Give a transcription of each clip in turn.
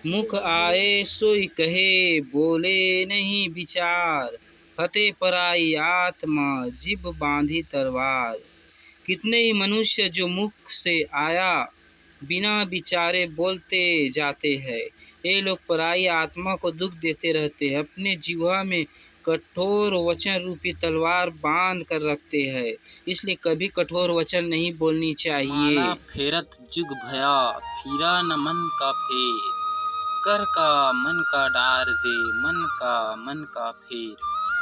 मुख आए सोई कहे, बोले नहीं विचार। फतेह पराई आत्मा, जिब बांधी तलवार। कितने ही मनुष्य जो मुख से आया बिना विचारे बोलते जाते हैं। ये लोग पराई आत्मा को दुख देते रहते हैं, अपने जिह्वा में कठोर वचन रूपी तलवार बांध कर रखते हैं। इसलिए कभी कठोर वचन नहीं बोलनी चाहिए। माला फेरत जुग भया, फिरा न मन का फेर। कर का मन का डार दे, मन का फेर।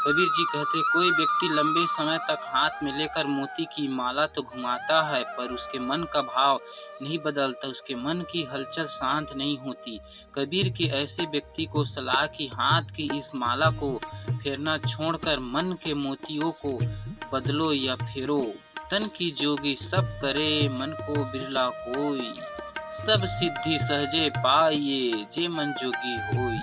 कबीर जी कहते, कोई व्यक्ति लंबे समय तक हाथ में लेकर मोती की माला तो घुमाता है, पर उसके मन का भाव नहीं बदलता, उसके मन की हलचल शांत नहीं होती। कबीर के ऐसे व्यक्ति को सलाह कि हाथ की इस माला को फेरना छोड़कर मन के मोतियों को बदलो या फेरो। तन की जोगी सब करे, मन को बिरला कोई। सब सिद्धि सहजे पाइए, जे मन जोगी होई।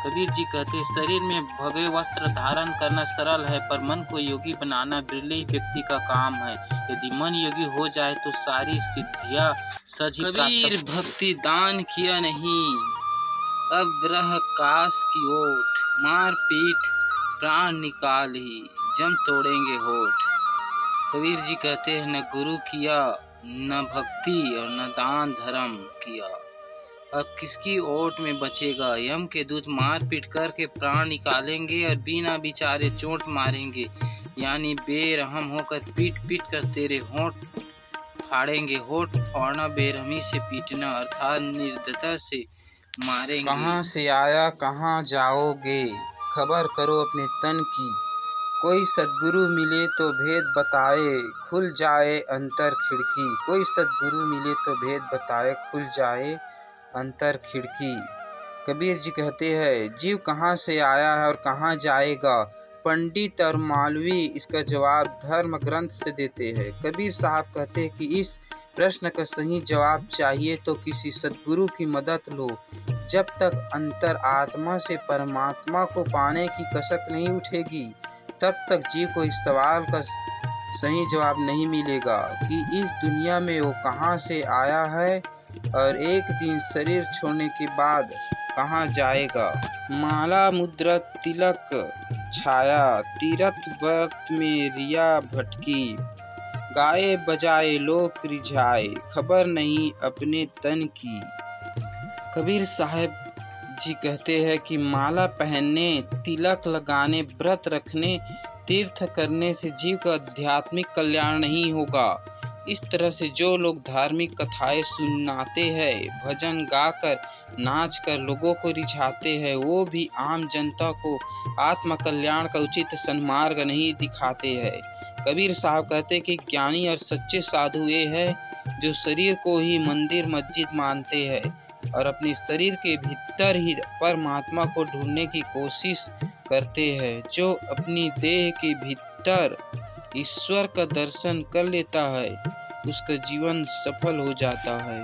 कबीर जी कहते, शरीर में भगवे वस्त्र धारण करना सरल है, पर मन को योगी बनाना बिरले ही व्यक्ति का काम है। यदि मन योगी हो जाए तो सारी सिद्धियां सहज ही प्राप्त। कबीर भक्ति दान किया नहीं, अब रह काश की ओट। मार पीट प्राण निकाल ही, जम तोड़ेंगे होठ। कबीर जी कहते हैं, न गुरु किया, न भक्ति और न दान धर्म किया, अब किसकी ओट में बचेगा। यम के दूत मार पीट करके प्राण निकालेंगे और बिना विचारे चोट मारेंगे, यानी बेरहम होकर पीट पीट कर तेरे होंठ फाड़ेंगे। होंठ फाड़ना बेरहमी से पीटना अर्थात निर्दयता से मारेंगे। कहाँ से आया कहाँ जाओगे, खबर करो अपने तन की। कोई सद्गुरु मिले तो भेद बताए, खुल जाए अंतर खिड़की। कोई सद्गुरु मिले तो भेद बताए, खुल जाए अंतर खिड़की। कबीर जी कहते हैं, जीव कहाँ से आया है और कहाँ जाएगा। पंडित और मौलवी इसका जवाब धर्म ग्रंथ से देते हैं। कबीर साहब कहते हैं कि इस प्रश्न का सही जवाब चाहिए तो किसी सद्गुरु की मदद लो। जब तक अंतर आत्मा से परमात्मा को पाने की कसक नहीं उठेगी, तब तक जीव को इस सवाल का सही जवाब नहीं मिलेगा कि इस दुनिया में वो कहाँ से आया है और एक दिन शरीर छोड़ने के बाद कहाँ जाएगा। माला मुद्रा तिलक छाया, तीर्थ व्रत में रिया भटकी। गाए बजाए लोग रिझाए, खबर नहीं अपने तन की। कबीर साहब जी कहते हैं कि माला पहनने, तिलक लगाने, व्रत रखने, तीर्थ करने से जीव का आध्यात्मिक कल्याण नहीं होगा। इस तरह से जो लोग धार्मिक कथाएं सुनाते हैं, भजन गाकर नाच कर लोगों को रिझाते हैं, वो भी आम जनता को आत्म कल्याण का उचित सन्मार्ग नहीं दिखाते हैं। कबीर साहब कहते हैं कि ज्ञानी और सच्चे साधु ये हैं जो शरीर को ही मंदिर मस्जिद मानते हैं और अपने शरीर के भीतर ही परमात्मा को ढूंढने की कोशिश करते हैं। जो अपनी देह के भीतर ईश्वर का दर्शन कर लेता है, उसका जीवन सफल हो जाता है।